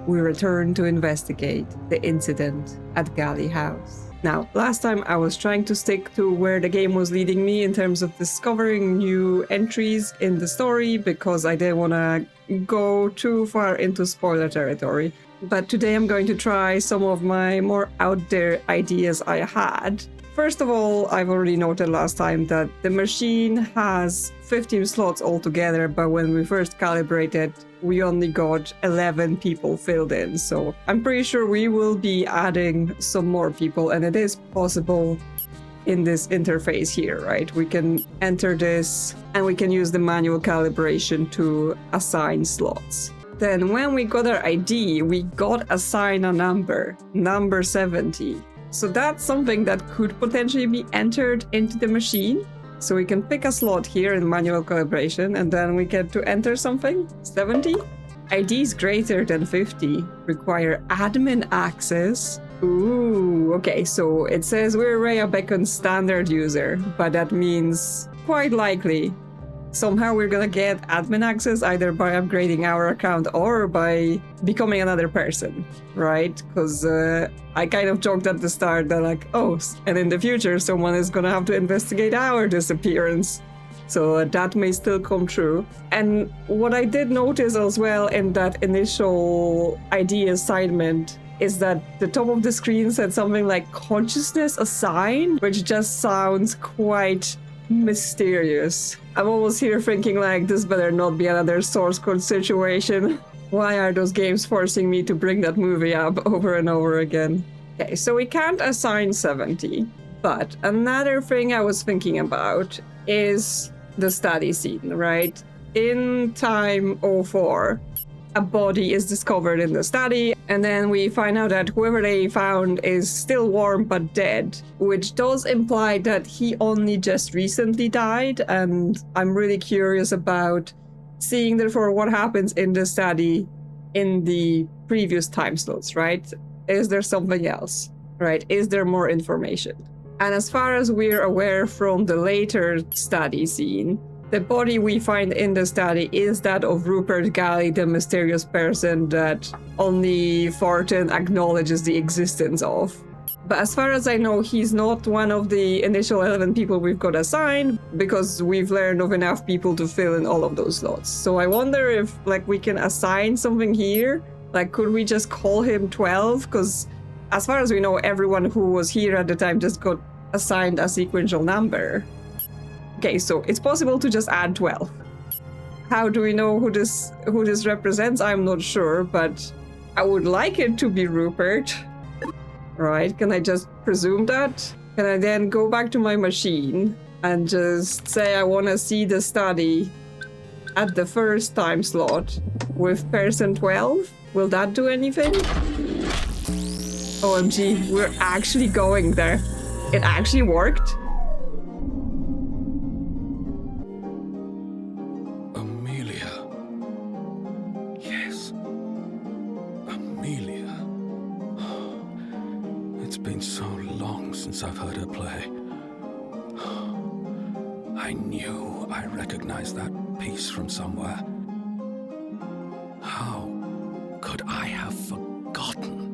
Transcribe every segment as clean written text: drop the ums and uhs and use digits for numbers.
we return to investigate the incident at Galley House. Now, last time I was trying to stick to where the game was leading me in terms of discovering new entries in the story because I didn't want to go too far into spoiler territory. But today I'm going to try some of my more out there ideas I had. First of all, I've already noted last time that the machine has 15 slots altogether, but when we first calibrated, we only got 11 people filled in. So I'm pretty sure we will be adding some more people, and it is possible in this interface here, right? We can enter this and we can use the manual calibration to assign slots. Then when we got our ID, we got assigned a number 70. So that's something that could potentially be entered into the machine. So we can pick a slot here in manual calibration, and then we get to enter something, 70. IDs greater than 50 require admin access. Ooh, okay, so it says we're Rhea Beacon's standard user, but that means quite likely somehow we're gonna get admin access either by upgrading our account or by becoming another person, right? Because I kind of joked at the start that like, oh, and in the future someone is gonna have to investigate our disappearance. So that may still come true. And what I did notice as well in that initial ID assignment is that the top of the screen said something like consciousness assigned, which just sounds quite mysterious. I'm almost here thinking like this better not be another source code situation. Why are those games forcing me to bring that movie up over and over again? Okay, so we can't assign 70, but another thing I was thinking about is the study scene, right? In time 04, a body is discovered in the study, and then we find out that whoever they found is still warm but dead, which does imply that he only just recently died, and I'm really curious about seeing therefore what happens in the study in the previous time slots, right? Is there something else, right? Is there more information? And as far as we're aware from the later study scene, the body we find in the study is that of Rupert Galley, the mysterious person that only Thornton acknowledges the existence of. But as far as I know, he's not one of the initial 11 people we've got assigned because we've learned of enough people to fill in all of those slots. So I wonder if like we can assign something here. Like, could we just call him 12? Because as far as we know, everyone who was here at the time just got assigned a sequential number. Okay, so it's possible to just add 12. How do we know who this represents? I'm not sure, but I would like it to be Rupert. Right, can I just presume that? Can I then go back to my machine and just say I want to see the study at the first time slot with person 12? Will that do anything? OMG, we're actually going there. It actually worked. I've heard her play. I knew I recognized that piece from somewhere. How could I have forgotten?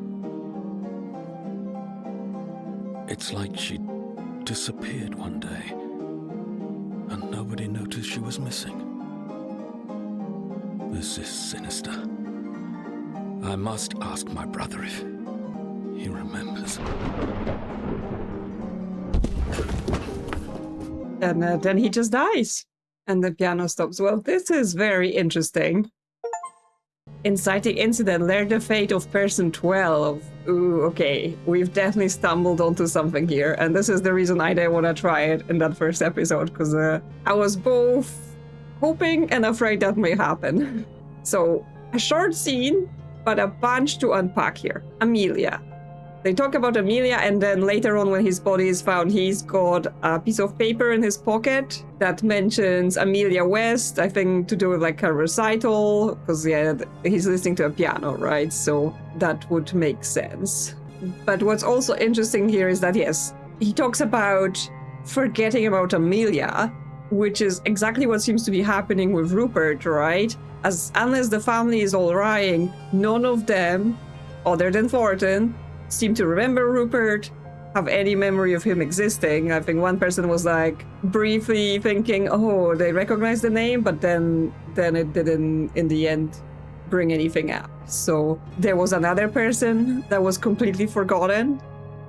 It's like she disappeared one day and nobody noticed she was missing. This is sinister. I must ask my brother if he remembers. And then he just dies. And the piano stops. Well, this is very interesting. Inciting incident, learn the fate of person 12. Ooh, okay. We've definitely stumbled onto something here. And this is the reason I didn't want to try it in that first episode. Because I was both hoping and afraid that may happen. So, a short scene, but a bunch to unpack here. Amelia. They talk about Amelia, and then later on when his body is found, he's got a piece of paper in his pocket that mentions Amelia West, I think to do with like a recital, because yeah, he's listening to a piano, right? So that would make sense. But what's also interesting here is that, yes, he talks about forgetting about Amelia, which is exactly what seems to be happening with Rupert, right? Unless the family is all lying, none of them, other than Thornton, seem to remember Rupert, have any memory of him existing. I think one person was like briefly thinking, oh, they recognize the name, but then it didn't in the end bring anything up. So there was another person that was completely forgotten,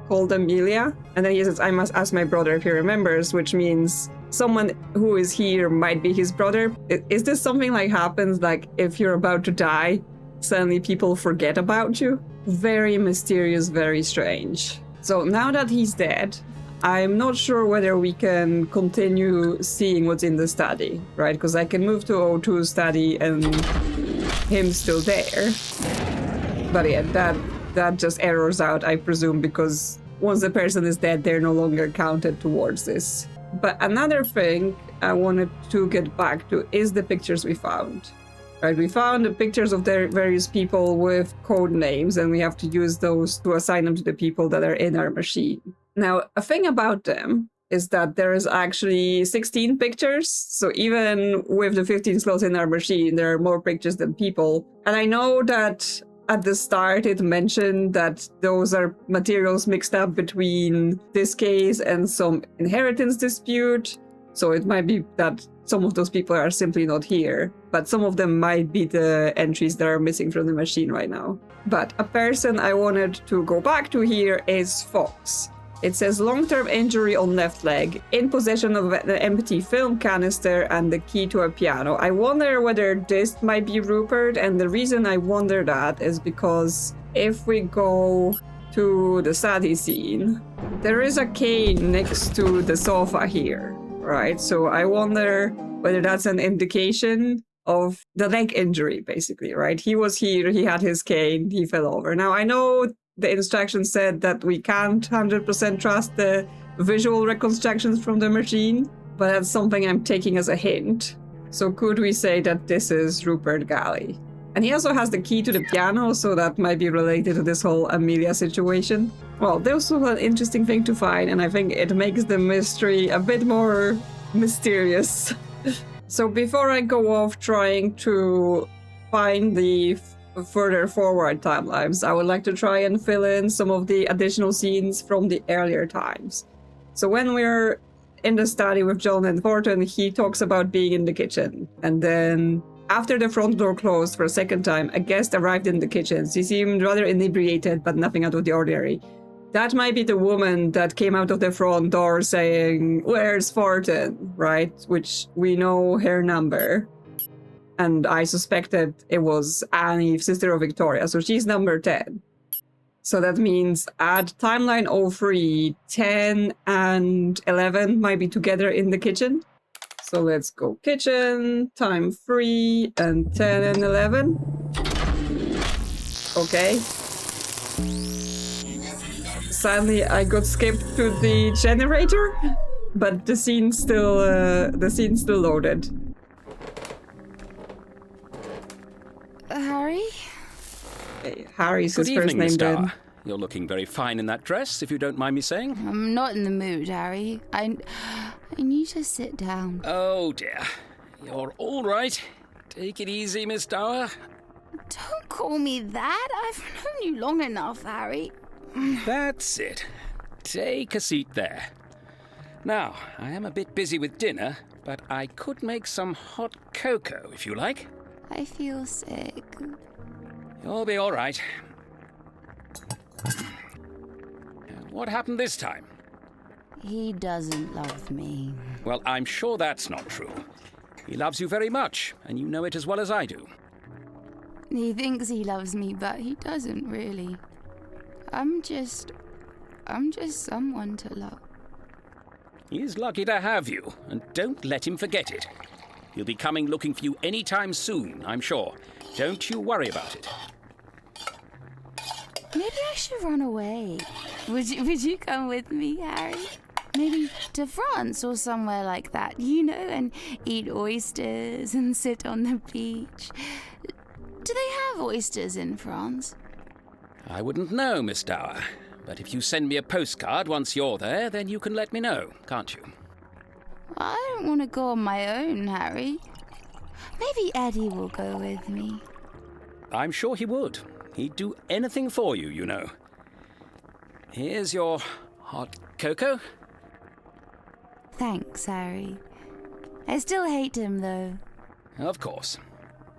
called Amelia. And then he says, I must ask my brother if he remembers, which means someone who is here might be his brother. Is this something like happens, like if you're about to die, suddenly people forget about you? Very mysterious, very strange. So now that he's dead, I'm not sure whether we can continue seeing what's in the study, right? Because I can move to O2 study and him's still there. But yeah, that just errors out, I presume, because once the person is dead, they're no longer counted towards this. But another thing I wanted to get back to is the pictures we found. Right, we found the pictures of the various people with code names, and we have to use those to assign them to the people that are in our machine. Now, a thing about them is that there is actually 16 pictures. So even with the 15 slots in our machine, there are more pictures than people. And I know that at the start, it mentioned that those are materials mixed up between this case and some inheritance dispute. So it might be that some of those people are simply not here, but some of them might be the entries that are missing from the machine right now. But a person I wanted to go back to here is Fox. It says long-term injury on left leg, in possession of an empty film canister and the key to a piano. I wonder whether this might be Rupert, and the reason I wonder that is because if we go to the study scene, there is a cane next to the sofa here. Right, so I wonder whether that's an indication of the leg injury, basically, right? He was here, he had his cane, he fell over. Now, I know the instructions said that we can't 100% trust the visual reconstructions from the machine, but that's something I'm taking as a hint. So could we say that this is Rupert Galley? And he also has the key to the piano, so that might be related to this whole Amelia situation. Well, this was an interesting thing to find, and I think it makes the mystery a bit more mysterious. So before I go off trying to find the further forward timelines, I would like to try and fill in some of the additional scenes from the earlier times. So when we're in the study with John and Thornton, he talks about being in the kitchen, and then after the front door closed for a second time, a guest arrived in the kitchen. She seemed rather inebriated, but nothing out of the ordinary. That might be the woman that came out of the front door saying, "Where's Thornton?" right? Which we know her number. And I suspected it was Annie, sister of Victoria, so she's number 10. So that means at timeline 03, 10 and 11 might be together in the kitchen. So let's go kitchen, time 3, and 10 and 11. Okay. Sadly, I got skipped to the generator, but the scene's still loaded. Harry? Hey, Harry's Good his first evening, name Miss then. Dower. You're looking very fine in that dress, if you don't mind me saying. I'm not in the mood, Harry. I need to sit down. Oh, dear. You're all right. Take it easy, Miss Dower. Don't call me that. I've known you long enough, Harry. That's it. Take a seat there. Now, I am a bit busy with dinner, but I could make some hot cocoa, if you like. I feel sick. You'll be all right. What happened this time? He doesn't love me. Well, I'm sure that's not true. He loves you very much, and you know it as well as I do. He thinks he loves me, but he doesn't really. I'm just someone to love. He's lucky to have you, and don't let him forget it. He'll be coming looking for you any time soon, I'm sure. Don't you worry about it. Maybe I should run away. Would you come with me, Harry? Maybe to France or somewhere like that, and eat oysters and sit on the beach. Do they have oysters in France? I wouldn't know, Miss Dower. But if you send me a postcard once you're there, then you can let me know, can't you? I don't want to go on my own, Harry. Maybe Eddie will go with me. I'm sure he would. He'd do anything for you, you know. Here's your hot cocoa. Thanks, Harry. I still hate him, though. Of course.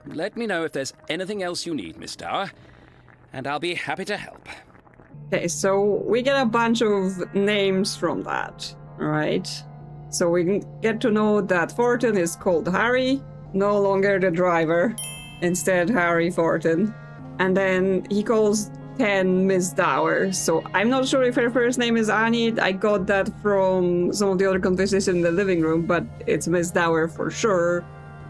Let me know if there's anything else you need, Miss Dower, and I'll be happy to help. Okay, so we get a bunch of names from that, right? So we can get to know that Fortin is called Harry, no longer the driver, instead Harry Fortin. And then he calls 10 Miss Dower, so I'm not sure if her first name is Annie. I got that from some of the other conversations in the living room, but it's Miss Dower for sure.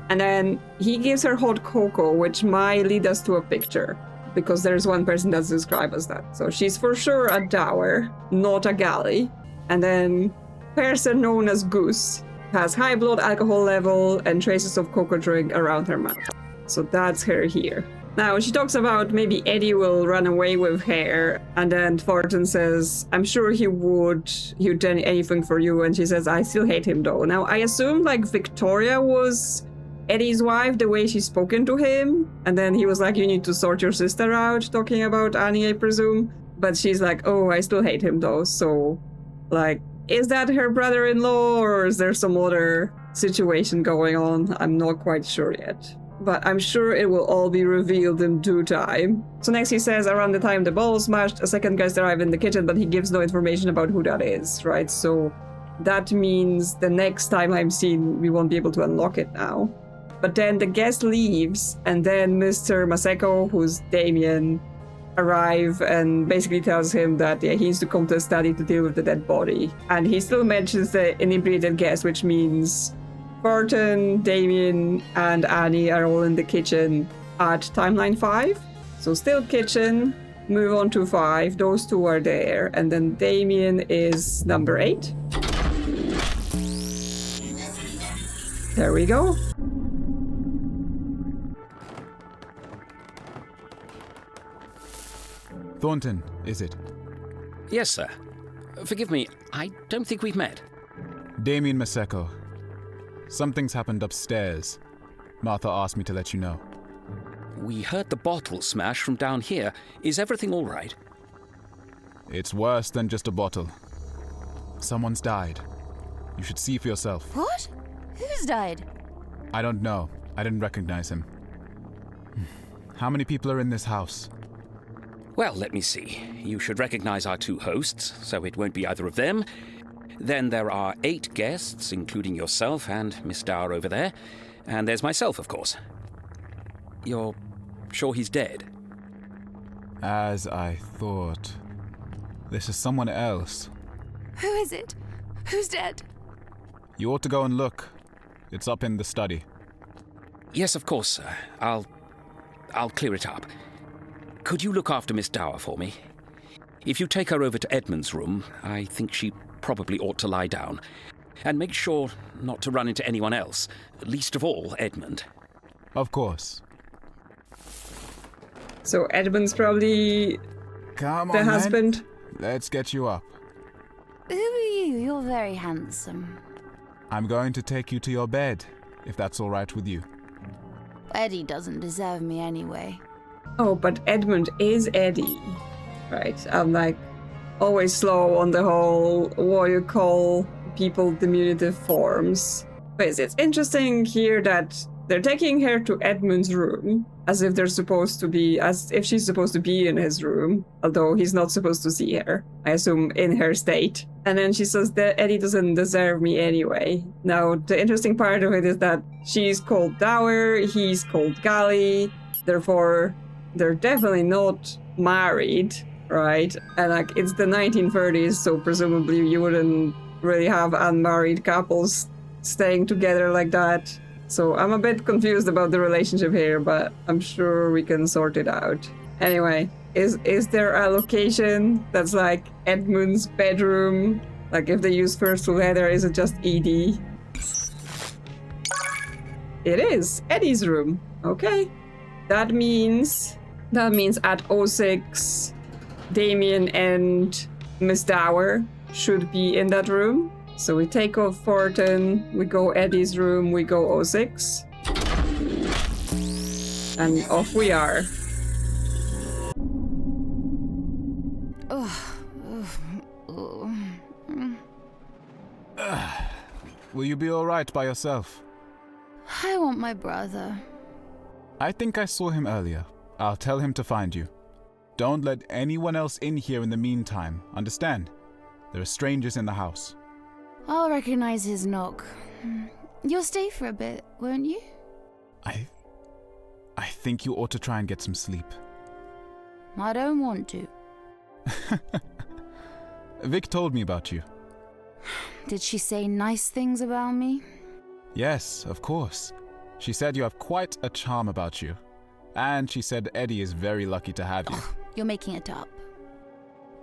And then he gives her hot cocoa, which might lead us to a picture, because there's one person that's described as that. So she's for sure a Dower, not a Galley. And then person known as Goose has high blood alcohol level and traces of cocoa drink around her mouth. So that's her here. Now, she talks about maybe Eddie will run away with her, and then Fortin says, I'm sure he would do anything for you, and she says, I still hate him though. Now, I assume like Victoria was Eddie's wife, the way she's spoken to him, and then he was like, you need to sort your sister out, talking about Annie, I presume. But she's like, oh, I still hate him though, so, like, is that her brother-in-law, or is there some other situation going on? I'm not quite sure yet. But I'm sure it will all be revealed in due time. So next he says, around the time the ball smashed, a second guest arrived in the kitchen, but he gives no information about who that is, right? So that means the next time I'm seen, we won't be able to unlock it now. But then the guest leaves, and then Mr. Maseko, who's Damien, arrive and basically tells him that he needs to come to a study to deal with the dead body. And he still mentions the inebriated guest, which means Fortin, Damien, and Annie are all in the kitchen at timeline 5. So still kitchen, move on to 5, those two are there, and then Damien is number 8. There we go. Thornton, is it? Yes, sir. Forgive me, I don't think we've met. Damien Maseko. Something's happened upstairs. Martha asked me to let you know. We heard the bottle smash from down here. Is everything all right? It's worse than just a bottle. Someone's died. You should see for yourself. What? Who's died? I don't know. I didn't recognize him. How many people are in this house? Well, let me see. You should recognize our 2 hosts, so it won't be either of them. Then there are 8 guests, including yourself and Miss Dower over there. And there's myself, of course. You're sure he's dead? As I thought. This is someone else. Who is it? Who's dead? You ought to go and look. It's up in the study. Yes, of course, sir. I'll clear it up. Could you look after Miss Dower for me? If you take her over to Edmund's room, I think she probably ought to lie down. And make sure not to run into anyone else, least of all Edmund. Of course. So Edmund's probably Come the on, husband. then. Let's get you up. Who are you? You're very handsome. I'm going to take you to your bed, if that's all right with you. Eddie doesn't deserve me anyway. Oh, but Edmund is Eddie. Right, I'm like always slow on the whole what you call people diminutive forms. But it's interesting here that they're taking her to Edmund's room as if she's supposed to be in his room, although he's not supposed to see her, I assume in her state. And then she says that Eddie doesn't deserve me anyway. Now, the interesting part of it is that she's called Dower, he's called Galley, therefore they're definitely not married, right? And like it's the 1930s, so presumably you wouldn't really have unmarried couples staying together like that. So I'm a bit confused about the relationship here, but I'm sure we can sort it out. Anyway, is there a location that's like Edmund's bedroom? Like if they use first two letter, is it just ED? It is Eddie's room. Okay. That means at 06, Damien and Miss Dower should be in that room. So we take off Fortin, we go Eddie's room, we go O6. And off we are. Will you be alright by yourself? I want my brother. I think I saw him earlier. I'll tell him to find you. Don't let anyone else in here in the meantime, understand? There are strangers in the house. I'll recognize his knock. You'll stay for a bit, won't you? I think you ought to try and get some sleep. I don't want to. Vic told me about you. Did she say nice things about me? Yes, of course. She said you have quite a charm about you. And she said Eddie is very lucky to have you. You're making it up.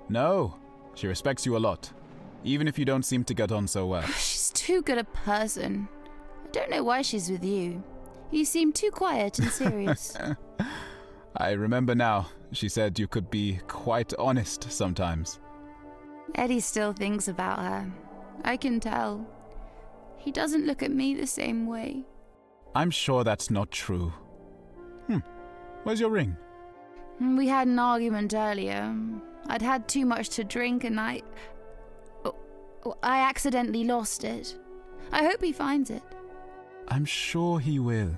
No, she respects you a lot. Even if you don't seem to get on so well. She's too good a person. I don't know why she's with you. You seem too quiet and serious. I remember now. She said you could be quite honest sometimes. Eddie still thinks about her. I can tell. He doesn't look at me the same way. I'm sure that's not true. Where's your ring? We had an argument earlier. I'd had too much to drink and I accidentally lost it. I hope he finds it. I'm sure he will.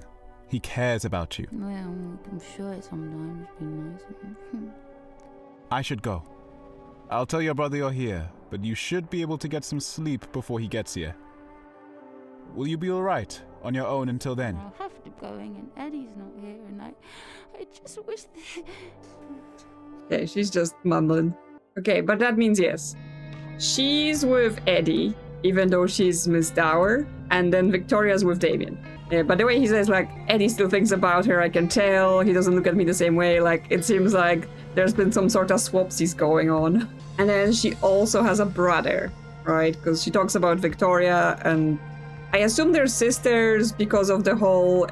He cares about you. Well, I'm sure sometimes be nice. I should go. I'll tell your brother you're here, but you should be able to get some sleep before he gets here. Will you be alright on your own until then? I'll have to go and Eddie's not here and I just wish Okay, she's just mumbling. Okay, but that means yes. She's with Eddie, even though she's Miss Dower, and then Victoria's with Damien. But the way he says, like, Eddie still thinks about her, I can tell. He doesn't look at me the same way. Like, it seems like there's been some sort of swapsies going on. And then she also has a brother, right? Because she talks about Victoria, and I assume they're sisters because of the whole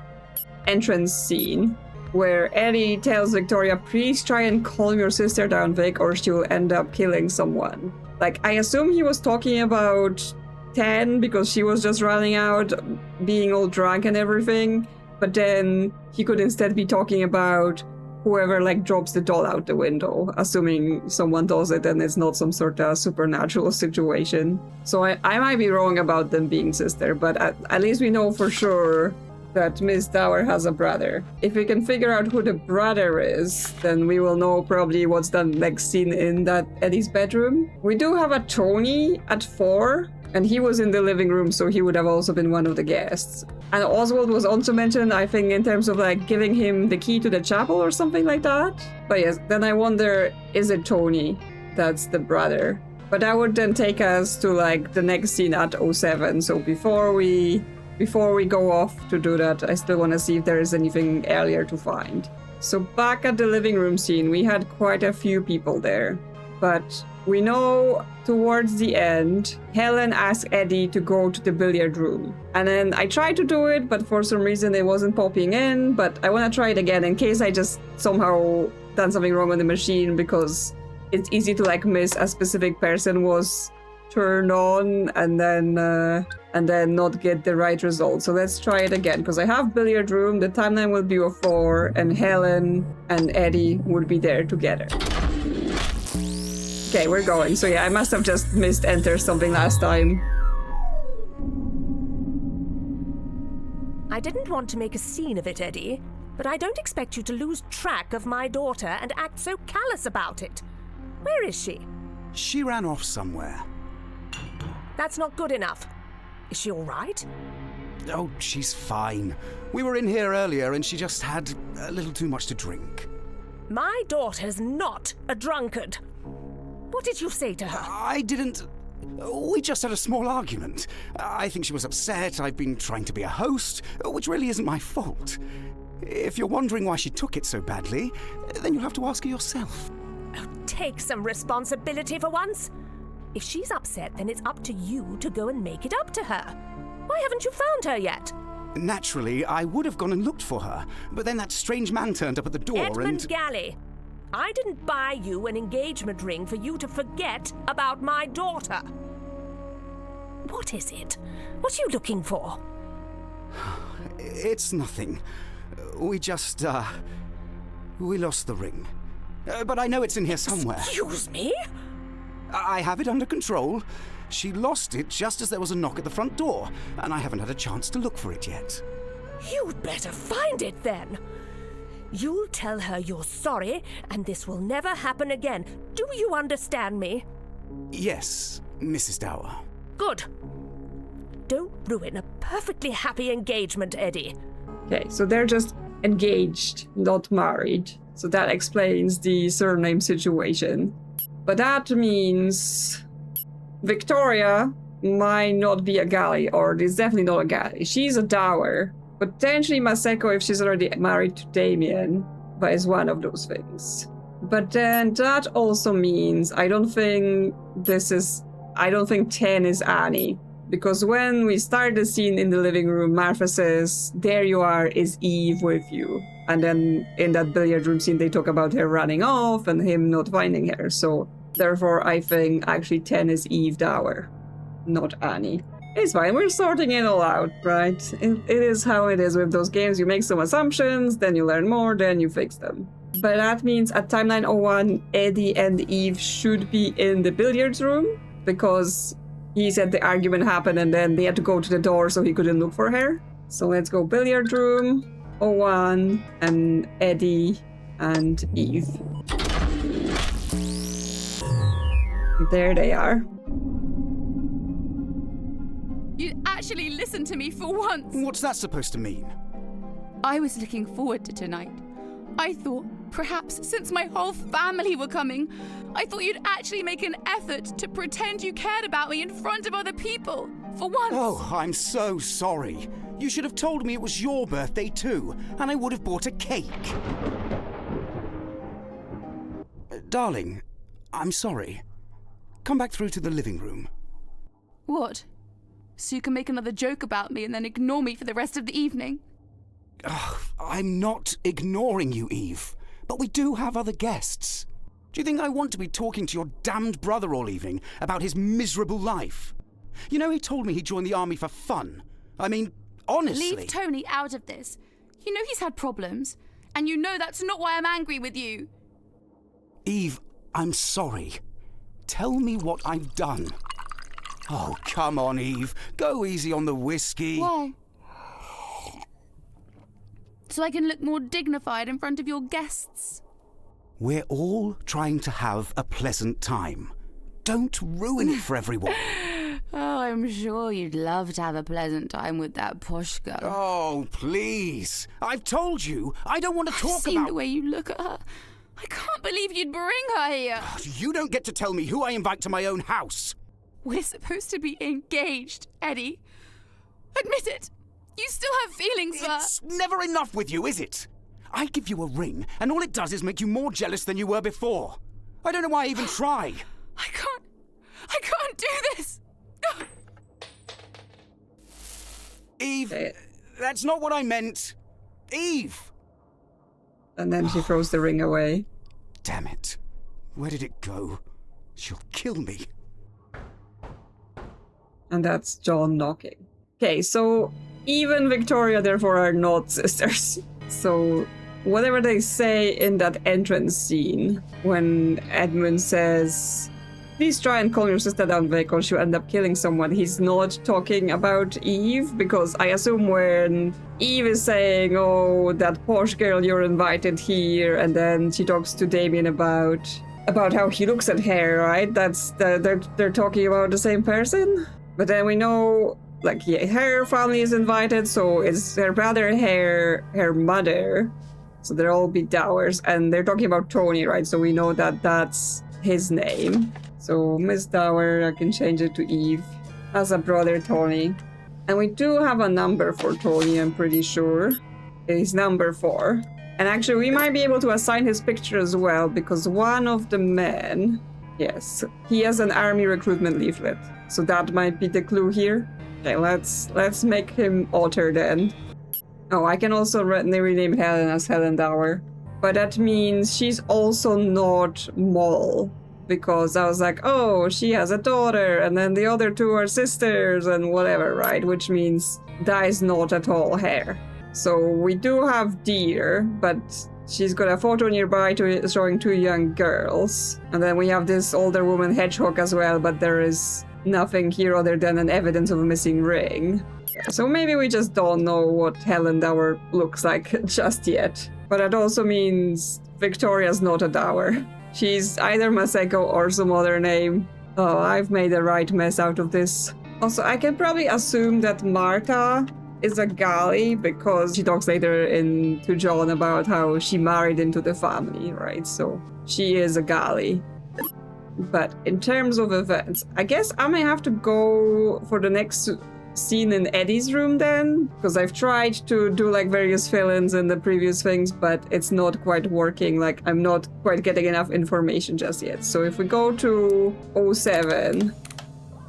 entrance scene, where Eddie tells Victoria, please try and calm your sister down, Vic, or she'll end up killing someone. Like, I assume he was talking about 10 because she was just running out, being all drunk and everything, but then he could instead be talking about whoever like drops the doll out the window, assuming someone does it and it's not some sort of supernatural situation. So I might be wrong about them being sister, but at least we know for sure that Miss Dower has a brother. If we can figure out who the brother is, then we will know probably what's the next scene in that Eddie's bedroom. We do have a Tony at 4, and he was in the living room, so he would have also been one of the guests. And Oswald was also mentioned, I think, in terms of like giving him the key to the chapel or something like that. But yes, then I wonder, is it Tony that's the brother? But that would then take us to like the next scene at 07. So before we go off to do that, I still want to see if there is anything earlier to find. So back at the living room scene, we had quite a few people there. But we know towards the end, Helen asked Eddie to go to the billiard room. And then I tried to do it, but for some reason it wasn't popping in. But I want to try it again in case I just somehow done something wrong on the machine, because it's easy to like miss a specific person was turned on and then not get the right result. So let's try it again, because I have billiard room, the timeline will be of 4, and Helen and Eddie would be there together. Okay, we're going. So yeah, I must have just missed enter something last time. I didn't want to make a scene of it, Eddie, but I don't expect you to lose track of my daughter and act so callous about it. Where is she? She ran off somewhere. That's not good enough. Is she all right? Oh, she's fine. We were in here earlier and she just had a little too much to drink. My daughter's not a drunkard. What did you say to her? I didn't... We just had a small argument. I think she was upset. I've been trying to be a host, which really isn't my fault. If you're wondering why she took it so badly, then you'll have to ask her yourself. Oh, take some responsibility for once. If she's upset, then it's up to you to go and make it up to her. Why haven't you found her yet? Naturally, I would have gone and looked for her, but then that strange man turned up at the door Edmund Galley, I didn't buy you an engagement ring for you to forget about my daughter. What is it? What are you looking for? It's nothing. We just, we lost the ring. But I know it's in here somewhere. Excuse me? I have it under control. She lost it just as there was a knock at the front door, and I haven't had a chance to look for it yet. You'd better find it then. You'll tell her you're sorry, and this will never happen again. Do you understand me? Yes, Mrs. Dower. Good. Don't ruin a perfectly happy engagement, Eddie. Okay, so they're just engaged, not married. So that explains the surname situation. But that means Victoria might not be a Galley, or is definitely not a Galley. She's a Dower. Potentially Maseko if she's already married to Damien, but is one of those things. But then that also means I don't think 10 is Annie. Because when we start the scene in the living room, Martha says, "There you are, is Eve with you?" And then in that billiard room scene, they talk about her running off and him not finding her. So therefore, I think actually 10 is Eve Dower, not Annie. It's fine, we're sorting it all out, right? It is how it is with those games. You make some assumptions, then you learn more, then you fix them. But that means at timeline 01, Eddie and Eve should be in the billiards room, because he said the argument happened and then they had to go to the door so he couldn't look for her. So let's go billiard room, 01, and Eddie and Eve. There they are. You actually listened to me for once. What's that supposed to mean? I was looking forward to tonight. I thought, perhaps since my whole family were coming, I thought you'd actually make an effort to pretend you cared about me in front of other people, for once. Oh, I'm so sorry. You should have told me it was your birthday too, and I would have bought a cake. Darling, I'm sorry. Come back through to the living room. What? So you can make another joke about me and then ignore me for the rest of the evening? I'm not ignoring you, Eve, but we do have other guests. Do you think I want to be talking to your damned brother all evening about his miserable life? You know, he told me he joined the army for fun. I mean, honestly... Leave Tony out of this. You know he's had problems, and you know that's not why I'm angry with you. Eve, I'm sorry. Tell me what I've done. Oh, come on, Eve. Go easy on the whiskey. Why? So I can look more dignified in front of your guests. We're all trying to have a pleasant time. Don't ruin it for everyone. Oh, I'm sure you'd love to have a pleasant time with that posh girl. Oh, please. I've told you, I don't want to talk I've seen about... the way you look at her. I can't believe you'd bring her here. You don't get to tell me who I invite to my own house. We're supposed to be engaged, Eddie. Admit it. You still have feelings for... It's never enough with you, is it? I give you a ring, and all it does is make you more jealous than you were before. I don't know why I even try. I can't do this. Eve, that's not what I meant. Eve! And then she throws the ring away. Damn it. Where did it go? She'll kill me. And that's John knocking. Okay, so Eve and Victoria therefore are not sisters. So whatever they say in that entrance scene, when Edmund says, "Please try and calm your sister down, Vic, or she'll end up killing someone," he's not talking about Eve, because I assume when Eve is saying, "Oh, that posh girl you're invited here," and then she talks to Damien about how he looks at her, right? They're talking about the same person. But then we know, like, yeah, her family is invited, so it's her brother, her mother. So they'll all be Dowers, and they're talking about Tony, right? So we know that that's his name. So Miss Dower, I can change it to Eve, as a brother Tony. And we do have a number for Tony, I'm pretty sure. It's number 4. And actually, we might be able to assign his picture as well, because one of the men, yes, he has an army recruitment leaflet. So that might be the clue here. Okay, let's make him Otter then. Oh, I can also rename Helen as Helen Dower. But that means she's also not Moll, because I was like, oh, she has a daughter, and then the other two are sisters, and whatever, right? Which means that is not at all her. So we do have deer, but she's got a photo nearby showing two young girls. And then we have this older woman hedgehog as well, but there is nothing here other than an evidence of a missing ring. So maybe we just don't know what Helen Dower looks like just yet. But that also means Victoria's not a Dower. She's either Maseko or some other name. Oh, I've made a right mess out of this. Also, I can probably assume that Martha is a Galley because she talks later to John about how she married into the family, right? So she is a Galley. But in terms of events, I guess I may have to go for the next scene in Eddie's room then, because I've tried to do like various fill-ins in the previous things, but it's not quite working. Like, I'm not quite getting enough information just yet. So if we go to 07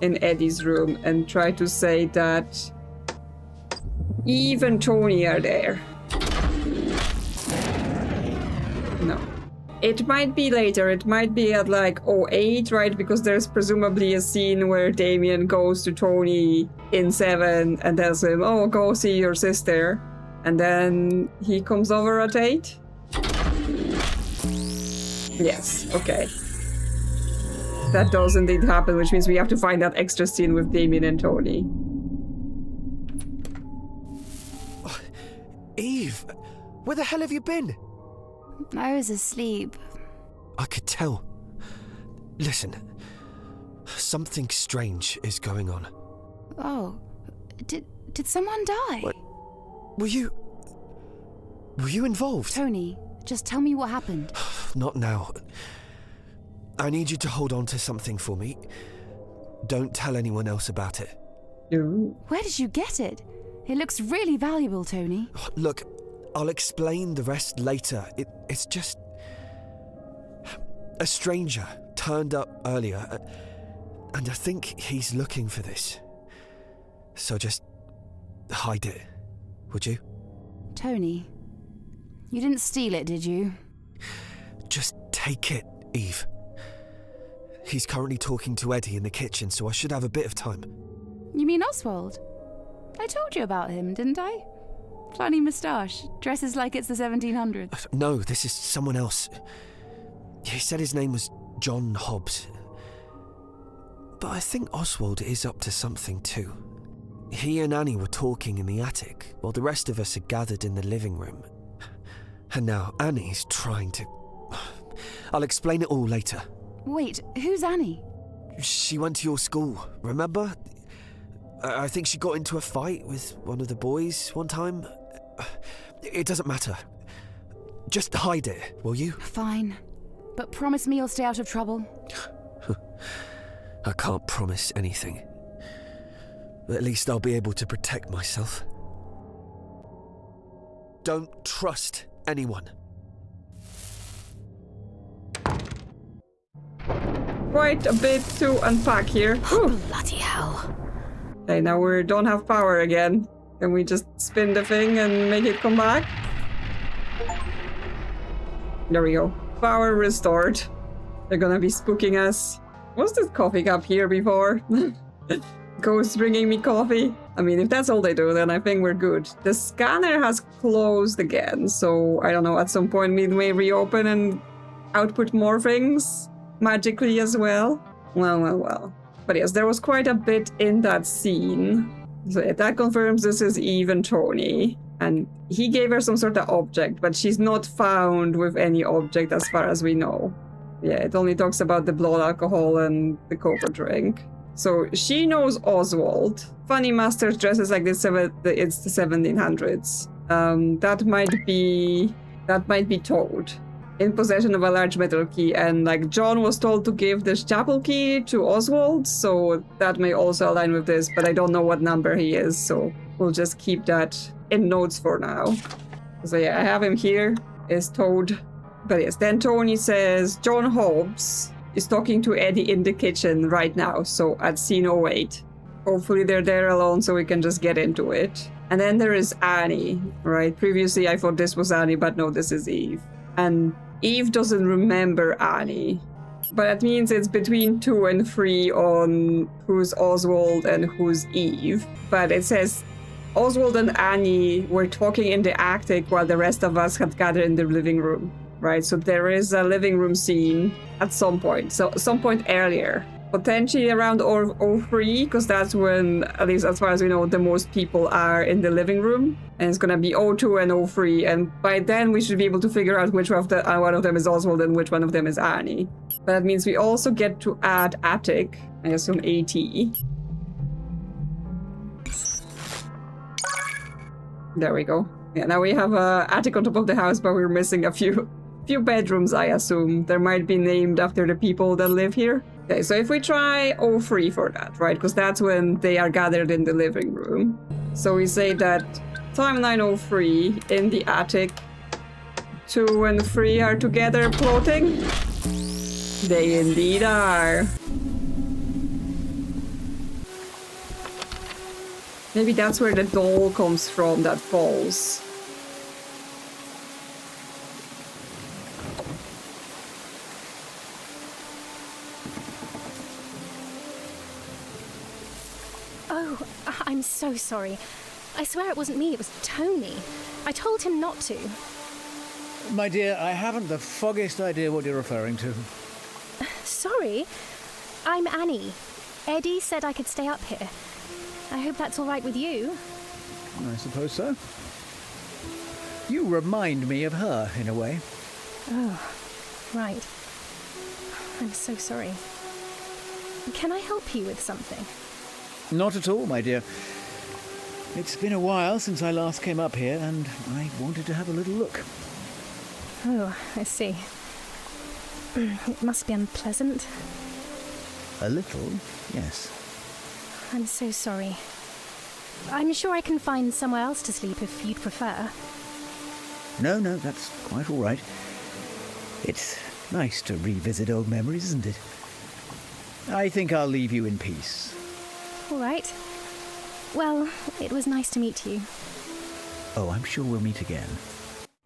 in Eddie's room and try to say that Eve and Tony are there. No. It might be later, it might be at like 08, right? Because there's presumably a scene where Damien goes to Tony in 7 and tells him, oh, go see your sister. And then he comes over at 8? Yes, okay. That does indeed happen, which means we have to find that extra scene with Damien and Tony. Eve, where the hell have you been? I was asleep. I could tell. Listen, something strange is going on. Oh, did someone die? What? Were you involved? Tony, just tell me what happened. Not now. I need you to hold on to something for me. Don't tell anyone else about it. Where did you get it? It looks really valuable, Tony. Look, I'll explain the rest later. It's just... A stranger turned up earlier, and I think he's looking for this. So just hide it, would you? Tony, you didn't steal it, did you? Just take it, Eve. He's currently talking to Eddie in the kitchen, so I should have a bit of time. You mean Oswald? I told you about him, didn't I? Funny moustache, dresses like it's the 1700s. No, this is someone else. He said his name was John Hobbs. But I think Oswald is up to something too. He and Annie were talking in the attic, while the rest of us are gathered in the living room. And now Annie's trying to... I'll explain it all later. Wait, who's Annie? She went to your school, remember? I think she got into a fight with one of the boys one time. It doesn't matter. Just hide it, will you? Fine. But promise me you'll stay out of trouble. I can't promise anything. At least I'll be able to protect myself. Don't trust anyone. Quite a bit to unpack here. Ooh. Bloody hell. Okay, now we don't have power again. Can we just spin the thing and make it come back? There we go. Power restored. They're gonna be spooking us. Was this coffee cup here before? Ghosts bringing me coffee? I mean, if that's all they do, then I think we're good. The scanner has closed again, so I don't know, at some point we may reopen and output more things magically as well. Well. But yes, there was quite a bit in that scene. So that confirms this is Eve and Tony. And he gave her some sort of object, but she's not found with any object as far as we know. Yeah, it only talks about the blood alcohol and the cocoa drink. So she knows Oswald. Funny Masters dresses like this, it's the 1700s. That might be Toad. In possession of a large metal key, and like John was told to give this chapel key to Oswald, so that may also align with this, but I don't know what number he is, so we'll just keep that in notes for now. So yeah, I have him here, is Toad. But yes, then Tony says John Hobbs is talking to Eddie in the kitchen right now, so at scene 08. Hopefully they're there alone so we can just get into it. And then there is Annie, right? Previously I thought this was Annie, but no, this is Eve. And Eve doesn't remember Annie. But that means it's between 2 and 3 on who's Oswald and who's Eve. But it says Oswald and Annie were talking in the attic while the rest of us had gathered in the living room, right? So there is a living room scene at some point. So some point earlier. Potentially around 03, because that's when, at least as far as we know, the most people are in the living room. And it's going to be 02 and 03. And by then we should be able to figure out which one of them is Oswald and which one of them is Annie. But that means we also get to add attic, I assume AT. There we go. Yeah, now we have a attic on top of the house, but we're missing a few bedrooms, I assume. They might be named after the people that live here. Okay, so if we try 03 for that, right? Because that's when they are gathered in the living room. So we say that timeline 03 in the attic. 2 and 3 are together plotting. They indeed are. Maybe that's where the doll comes from that falls. Oh, I'm so sorry. I swear it wasn't me, it was Tony. I told him not to. My dear, I haven't the foggiest idea what you're referring to. Sorry. I'm Annie. Eddie said I could stay up here. I hope that's all right with you. I suppose so. You remind me of her, in a way. Oh, right. I'm so sorry. Can I help you with something? Not at all, my dear. It's been a while since I last came up here, and I wanted to have a little look. Oh, I see. It must be unpleasant. A little, yes. I'm so sorry. I'm sure I can find somewhere else to sleep if you'd prefer. No, that's quite all right. It's nice to revisit old memories, isn't it? I think I'll leave you in peace. All right. Well, it was nice to meet you. Oh, I'm sure we'll meet again.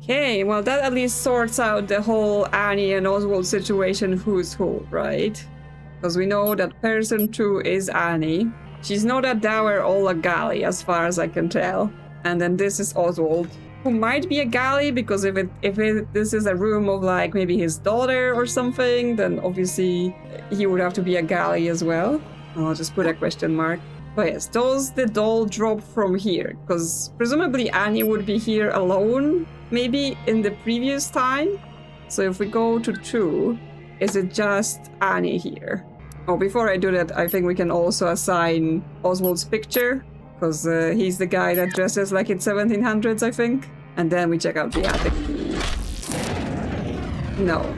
Okay, well that at least sorts out the whole Annie and Oswald situation, who's who, right? Because we know that person 2 is Annie. She's not a dower or a galley, as far as I can tell. And then this is Oswald, who might be a galley, because if this is a room of like maybe his daughter or something, then obviously he would have to be a galley as well. I'll just put a question mark. But yes, does the doll drop from here? Because presumably Annie would be here alone, maybe in the previous time. So if we go to 2, is it just Annie here? Oh, before I do that, I think we can also assign Oswald's picture, because he's the guy that dresses like it's 1700s, I think. And then we check out the attic. No.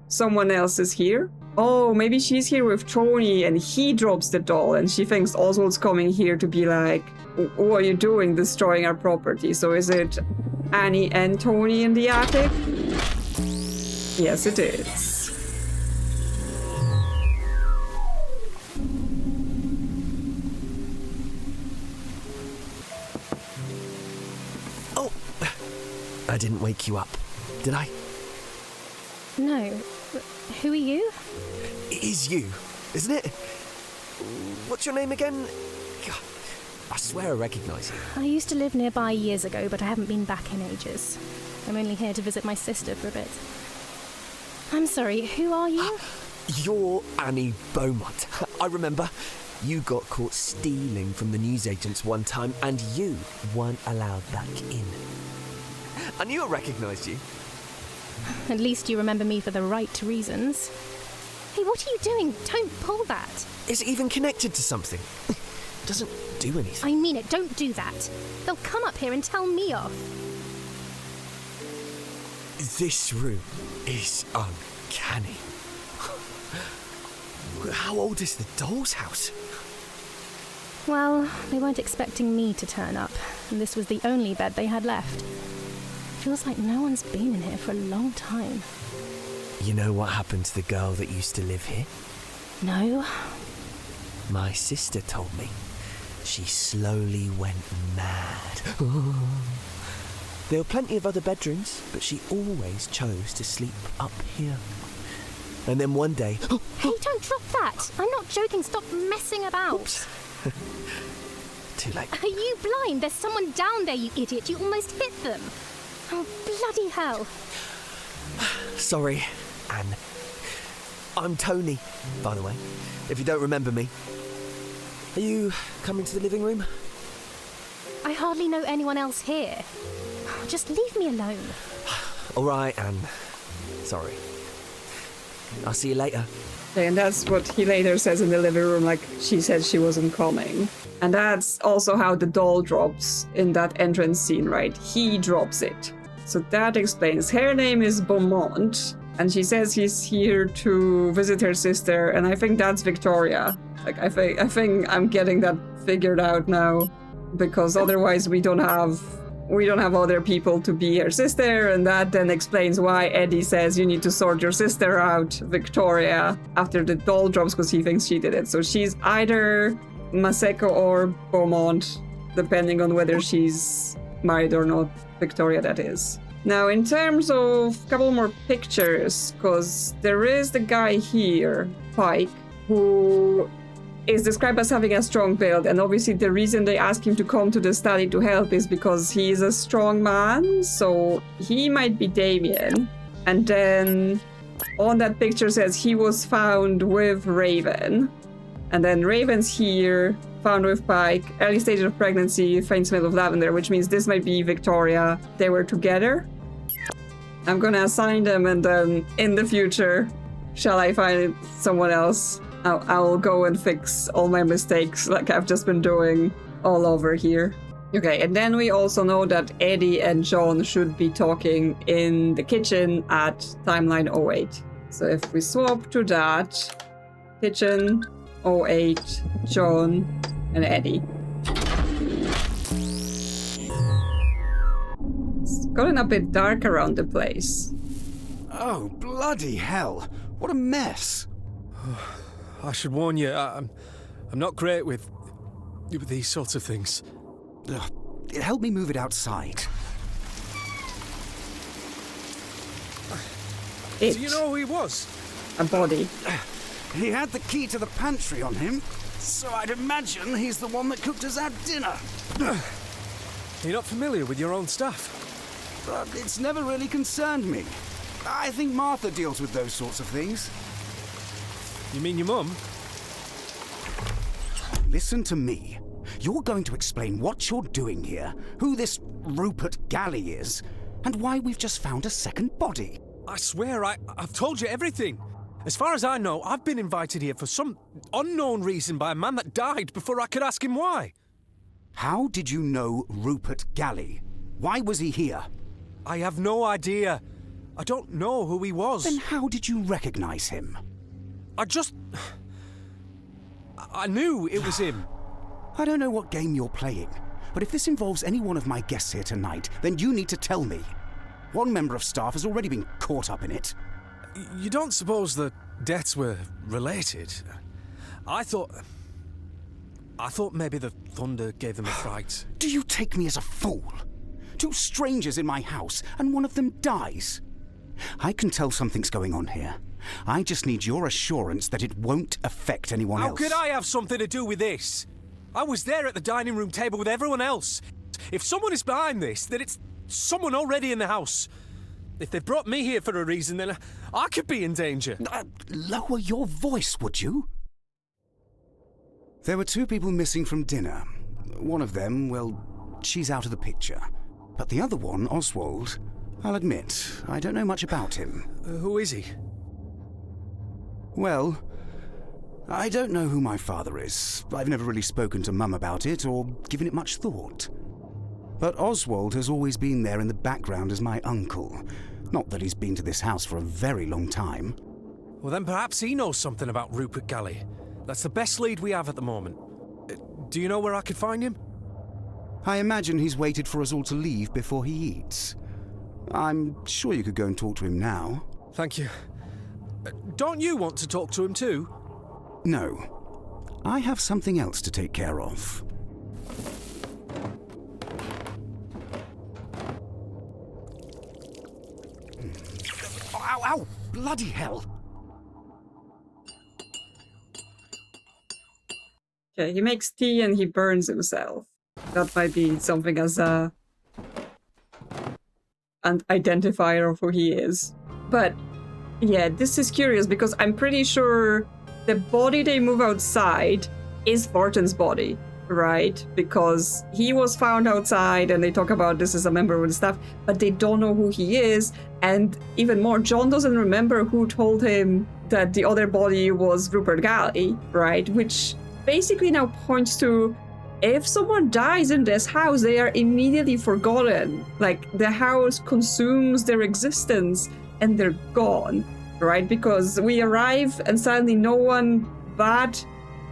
Someone else is here? Oh, maybe she's here with Tony and he drops the doll and she thinks Oswald's coming here to be like, what are you doing destroying our property? So is it Annie and Tony in the attic? Yes, it is. Oh, I didn't wake you up, did I? No. Who are you? It is you, isn't it? What's your name again? God, I swear I recognise you. I used to live nearby years ago, but I haven't been back in ages. I'm only here to visit my sister for a bit. I'm sorry, who are you? You're Annie Beaumont. I remember. You got caught stealing from the newsagents one time, and you weren't allowed back in. I knew I recognised you. At least you remember me for the right reasons. Hey, what are you doing? Don't pull that. Is it even connected to something? It doesn't do anything. I mean it, don't do that. They'll come up here and tell me off. This room is uncanny. How old is the doll's house? Well, they weren't expecting me to turn up, and this was the only bed they had left. Feels like no one's been in here for a long time. You know what happened to the girl that used to live here? No. My sister told me. She slowly went mad. There were plenty of other bedrooms, but she always chose to sleep up here. And then one day... Hey, don't drop that! I'm not joking, stop messing about! Oops. Too late. Are you blind? There's someone down there, you idiot! You almost hit them! Oh, bloody hell! Sorry, Anne. I'm Tony, by the way, if you don't remember me. Are you coming to the living room? I hardly know anyone else here. Just leave me alone. All right, Anne. Sorry. I'll see you later. Okay, and that's what he later says in the living room, like, she said she wasn't coming. And that's also how the doll drops in that entrance scene, right? He drops it. So that explains. Her name is Beaumont, and she says he's here to visit her sister, and I think that's Victoria. Like, I think I'm getting that figured out now, because otherwise we don't have other people to be her sister, and that then explains why Eddie says you need to sort your sister out, Victoria, after the doll drops, because he thinks she did it. So she's either Maseko or Beaumont, depending on whether she's married or not. Victoria, that is. Now, in terms of a couple more pictures, because there is the guy here, Pike, who is described as having a strong build, and obviously the reason they ask him to come to the study to help is because he is a strong man, so he might be Damien. And then on that picture says he was found with Raven, and then Raven's here, found with Pike, early stage of pregnancy, faint smell of lavender, which means this might be Victoria. They were together. I'm gonna assign them, and then in the future, shall I find someone else, I'll go and fix all my mistakes like I've just been doing all over here. Okay, and then we also know that Eddie and John should be talking in the kitchen at timeline 08. So if we swap to that, kitchen, 08, John, and Eddie. It's gotten a bit dark around the place. Oh, bloody hell. What a mess. I should warn you, I'm not great with these sorts of things. Ugh, help me move it outside. Do you know who he was? A body. He had the key to the pantry on him, so I'd imagine he's the one that cooked us our dinner. You're not familiar with your own stuff? But it's never really concerned me. I think Martha deals with those sorts of things. You mean your mum? Listen to me. You're going to explain what you're doing here, who this Rupert Galley is, and why we've just found a second body. I swear, I've told you everything. As far as I know, I've been invited here for some unknown reason by a man that died before I could ask him why. How did you know Rupert Galley? Why was he here? I have no idea. I don't know who he was. Then how did you recognize him? I knew it was him. I don't know what game you're playing, but if this involves any one of my guests here tonight, then you need to tell me. One member of staff has already been caught up in it. You don't suppose the deaths were related? I thought maybe the thunder gave them a fright. Do you take me as a fool? Two strangers in my house, and one of them dies. I can tell something's going on here. I just need your assurance that it won't affect anyone else. How could I have something to do with this? I was there at the dining room table with everyone else. If someone is behind this, then it's someone already in the house. If they brought me here for a reason, then I could be in danger. Lower your voice, would you? There were two people missing from dinner. One of them, well, she's out of the picture. But the other one, Oswald, I'll admit, I don't know much about him. Who is he? Well, I don't know who my father is. I've never really spoken to Mum about it or given it much thought. But Oswald has always been there in the background as my uncle. Not that he's been to this house for a very long time. Well, then perhaps he knows something about Rupert Galley. That's the best lead we have at the moment. Do you know where I could find him? I imagine he's waited for us all to leave before he eats. I'm sure you could go and talk to him now. Thank you. Don't you want to talk to him too? No. I have something else to take care of. Ow, ow! Bloody hell! Okay, he makes tea and he burns himself. That might be something as an identifier of who he is. But yeah, this is curious because I'm pretty sure the body they move outside is Thornton's body, right? Because he was found outside and they talk about this as a member and stuff, but they don't know who he is. And even more, John doesn't remember who told him that the other body was Rupert Galley, right? Which basically now points to, if someone dies in this house, they are immediately forgotten. Like, the house consumes their existence and they're gone, right? Because we arrive and suddenly no one but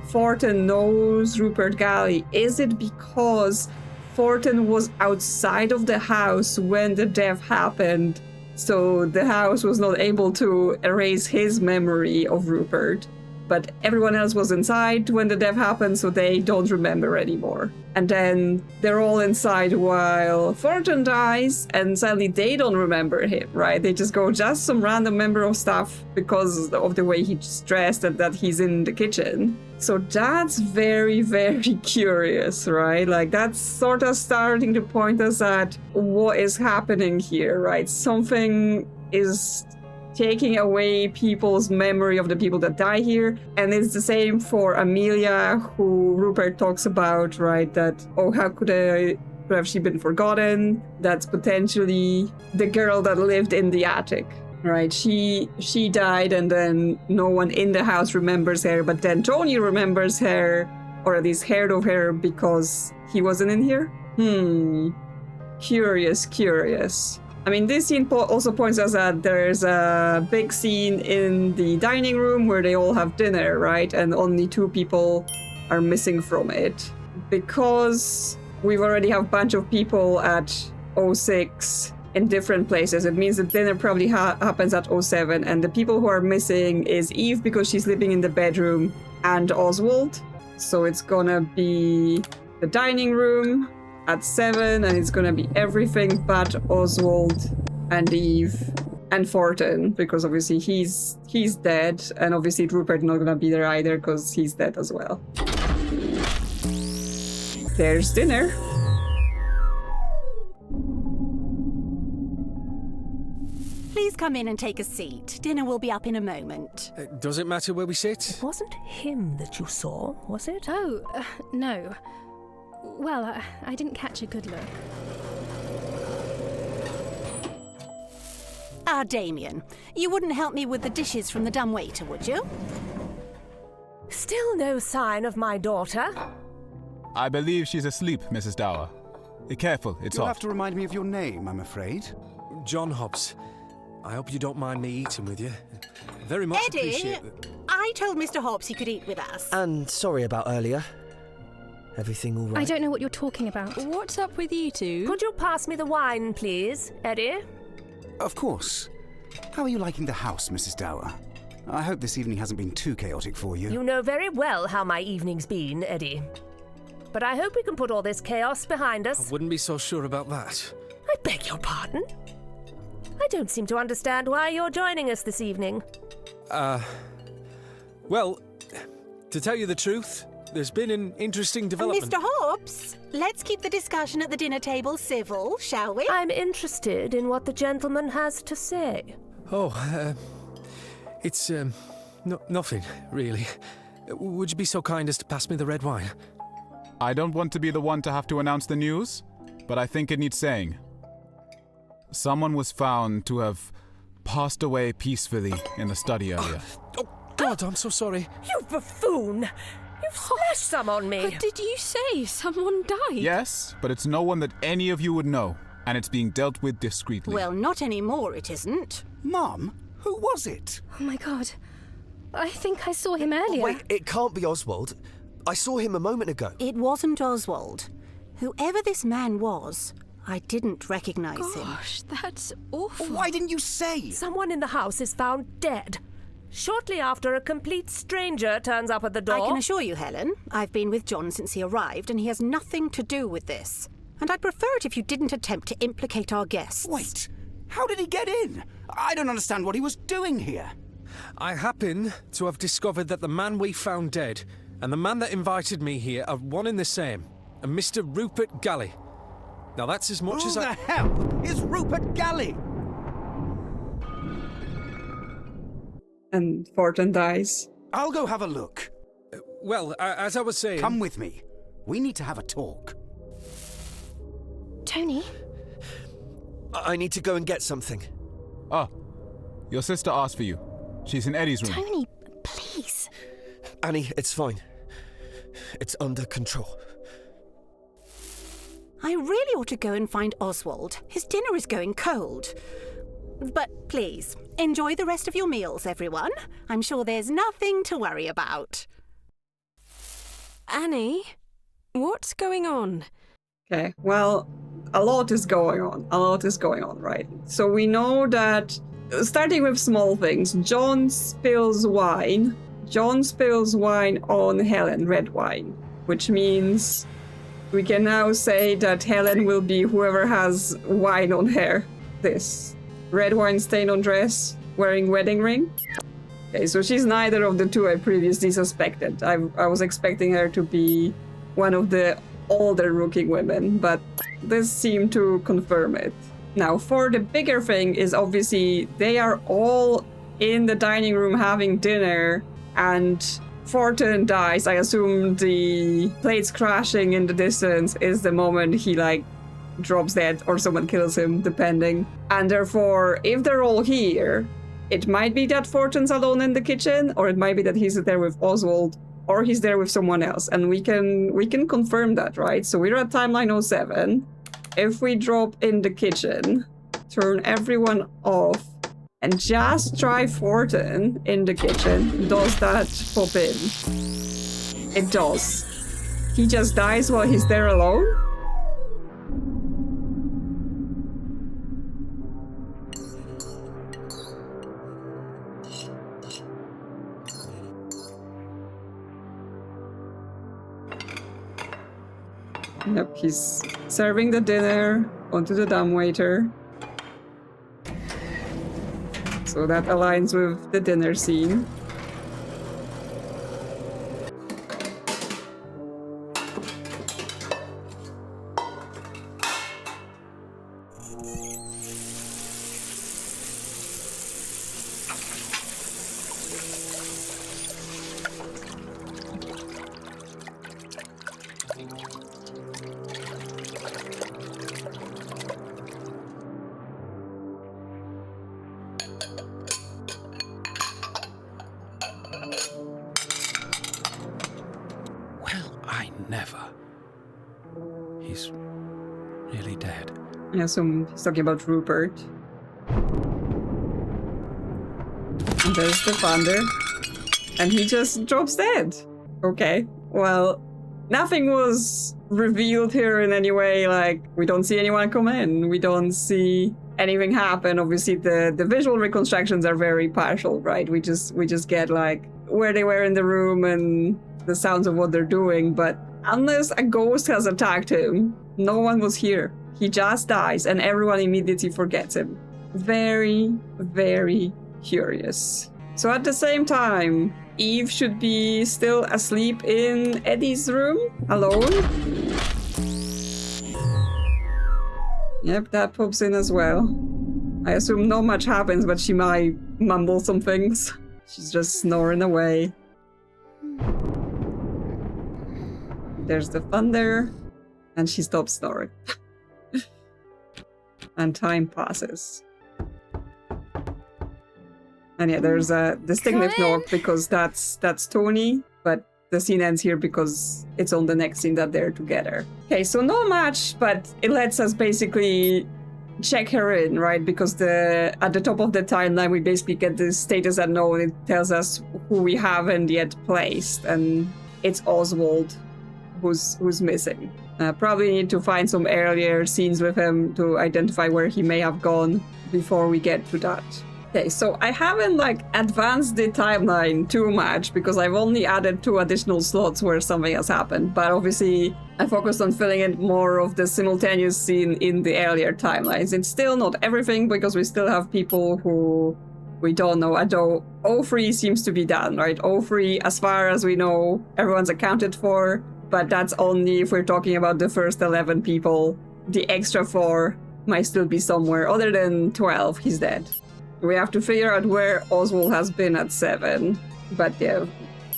Thornton knows Rupert Galley. Is it because Thornton was outside of the house when the death happened, so the house was not able to erase his memory of Rupert, but everyone else was inside when the death happened, so they don't remember anymore. And then they're all inside while Thornton dies, and suddenly they don't remember him, right? They just go, just some random member of staff because of the way he's dressed and that he's in the kitchen. So that's very, very curious, right? Like, that's sort of starting to point us at what is happening here, right? Something is taking away people's memory of the people that die here. And it's the same for Amelia, who Rupert talks about, right? That, oh, how could have she been forgotten? That's potentially the girl that lived in the attic, right? She died and then no one in the house remembers her, but then Tony remembers her, or at least heard of her because he wasn't in here? Curious. I mean, this scene also points us that there's a big scene in the dining room where they all have dinner, right? And only 2 people are missing from it. Because we've already have a bunch of people at 06 in different places. It means that dinner probably happens at 07. And the people who are missing is Eve because she's living in the bedroom, and Oswald. So it's gonna be the dining room at 7, and it's gonna be everything but Oswald and Eve and Thornton, because obviously he's dead, and obviously Rupert not gonna be there either because he's dead as well. There's dinner. Please come in and take a seat. Dinner will be up in a moment. Does it matter where we sit? It wasn't him that you saw, was it? Oh, no. Well, I didn't catch a good look. Ah, Damien, you wouldn't help me with the dishes from the dumbwaiter, would you? Still no sign of my daughter. I believe she's asleep, Mrs. Dower. Be careful, it's You'll hot. have to remind me of your name, I'm afraid. John Hobbs. I hope you don't mind me eating with you. Very much Eddie, appreciate it. I told Mr. Hobbs he could eat with us. And sorry about earlier. Everything all right? I don't know what you're talking about. What's up with you two? Could you pass me the wine, please, Eddie? Of course. How are you liking the house, Mrs. Dower? I hope this evening hasn't been too chaotic for you. You know very well how my evening's been, Eddie. But I hope we can put all this chaos behind us. I wouldn't be so sure about that. I beg your pardon? I don't seem to understand why you're joining us this evening. Well, to tell you the truth, there's been an interesting development. Mr. Hobbs, let's keep the discussion at the dinner table civil, shall we? I'm interested in what the gentleman has to say. Oh, it's, nothing, really. Would you be so kind as to pass me the red wine? I don't want to be the one to have to announce the news, but I think it needs saying. Someone was found to have passed away peacefully in the study earlier. Oh, God, I'm so sorry. You buffoon! You've splashed some on me! What did you say? Someone died? Yes, but it's no one that any of you would know, and it's being dealt with discreetly. Well, not anymore, it isn't. Mum, who was it? Oh my god. I think I saw him earlier. Wait, it can't be Oswald. I saw him a moment ago. It wasn't Oswald. Whoever this man was, I didn't recognise him. Gosh, that's awful. Why didn't you say? Someone in the house is found dead. Shortly after, a complete stranger turns up at the door. I can assure you, Helen, I've been with John since he arrived, and he has nothing to do with this. And I'd prefer it if you didn't attempt to implicate our guests. Wait, how did he get in? I don't understand what he was doing here. I happen to have discovered that the man we found dead and the man that invited me here are one and the same, a Mr. Rupert Galley. Now that's as much Who as the hell is Rupert Galley? And Fortin dies. I'll go have a look. Well, as I was saying... Come with me. We need to have a talk. Tony? I need to go and get something. Oh, your sister asked for you. She's in Eddie's room. Tony, please. Annie, it's fine. It's under control. I really ought to go and find Oswald. His dinner is going cold. But please, enjoy the rest of your meals, everyone. I'm sure there's nothing to worry about. Annie, what's going on? Okay, well, a lot is going on. A lot is going on, right? So we know that, starting with small things, John spills wine. John spills wine on Helen, red wine, which means we can now say that Helen will be whoever has wine on her. This. Red wine stain on dress, wearing wedding ring. Okay, so she's neither of the two I previously suspected. I was expecting her to be one of the older looking women, but this seemed to confirm it. Now, for the bigger thing is obviously they are all in the dining room having dinner, and Fortin dies. I assume the plates crashing in the distance is the moment he drops dead or someone kills him, depending. And therefore, if they're all here, it might be that Fortin's alone in the kitchen, or it might be that he's there with Oswald, or he's there with someone else. And we can confirm that, right? So we're at timeline 07. If we drop in the kitchen, turn everyone off, and just try Fortin in the kitchen, does that pop in? It does. He just dies while he's there alone? Yep, he's serving the dinner onto the dumbwaiter. So that aligns with the dinner scene. Never. He's really dead. I assume he's talking about Rupert. And there's the thunder. And he just drops dead. Okay, well, nothing was revealed here in any way. We don't see anyone come in. We don't see anything happen. Obviously, the visual reconstructions are very partial, right? We just get, where they were in the room and the sounds of what they're doing, but unless a ghost has attacked him, no one was here. He just dies and everyone immediately forgets him. Very, very curious. So at the same time, Eve should be still asleep in Eddie's room, alone. Yep, that pops in as well. I assume not much happens, but she might mumble some things. She's just snoring away. There's the thunder, and she stops snoring. And time passes. And yeah, there's a distinctive knock because that's Tony, but the scene ends here because it's on the next scene that they're together. Okay, so not much, but it lets us basically check her in, right? Because at the top of the timeline, we basically get the status unknown. It tells us who we haven't yet placed, and it's Oswald who's missing. Probably need to find some earlier scenes with him to identify where he may have gone before we get to that. Okay, so I haven't advanced the timeline too much because I've only added 2 additional slots where something has happened, but obviously I focused on filling in more of the simultaneous scene in the earlier timelines. It's still not everything because we still have people who we don't know. Although all 3 seems to be done, right? All 3, as far as we know, everyone's accounted for. But that's only if we're talking about the first 11 people. The extra 4 might still be somewhere. Other than 12, he's dead. We have to figure out where Oswald has been at 7. But yeah,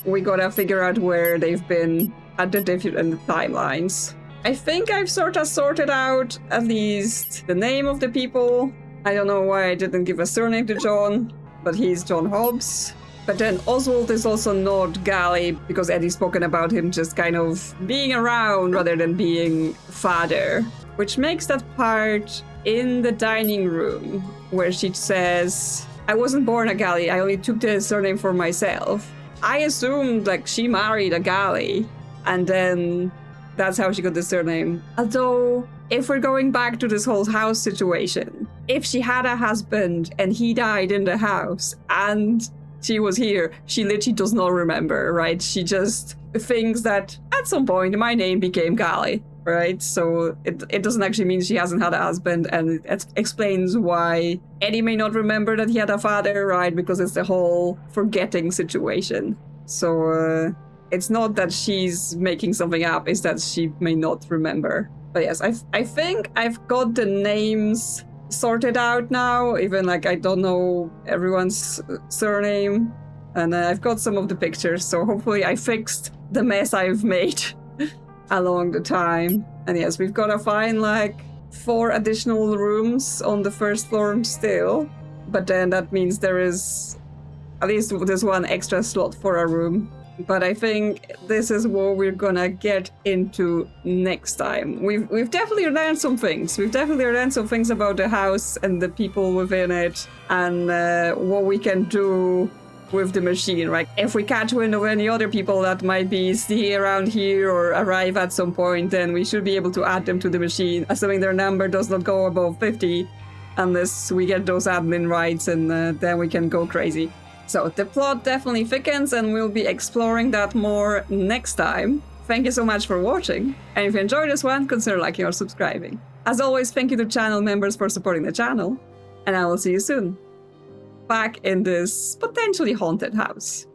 we gotta figure out where they've been at the different timelines. I think I've sort of sorted out at least the name of the people. I don't know why I didn't give a surname to John, but he's John Hobbs. But then Oswald is also not Galley, because Eddie's spoken about him just kind of being around rather than being father. Which makes that part in the dining room where she says, I wasn't born a Galley, I only took the surname for myself. I assumed like she married a Galley and then that's how she got the surname. Although, if we're going back to this whole house situation, if she had a husband and he died in the house and she was here, she literally does not remember, right? She just thinks that at some point my name became Galley, right? So it doesn't actually mean she hasn't had a husband, and it explains why Eddie may not remember that he had a father, right? Because it's the whole forgetting situation. So it's not that she's making something up, it's that she may not remember. But yes, I think I've got the names sorted out now, even like I don't know everyone's surname, and I've got some of the pictures, so hopefully I fixed the mess I've made along the time. And yes, we've got to find like 4 additional rooms on the first floor still, but then that means there is at least there's 1 extra slot for a room. But I think this is what we're gonna get into next time. We've definitely learned some things. We've definitely learned some things about the house and the people within it, and what we can do with the machine, right? If we catch wind of any other people that might be sneaking around here or arrive at some point, then we should be able to add them to the machine, assuming their number does not go above 50, unless we get those admin rights, and then we can go crazy. So the plot definitely thickens, and we'll be exploring that more next time. Thank you so much for watching, and if you enjoyed this one, consider liking or subscribing. As always, thank you to channel members for supporting the channel, and I will see you soon, back in this potentially haunted house.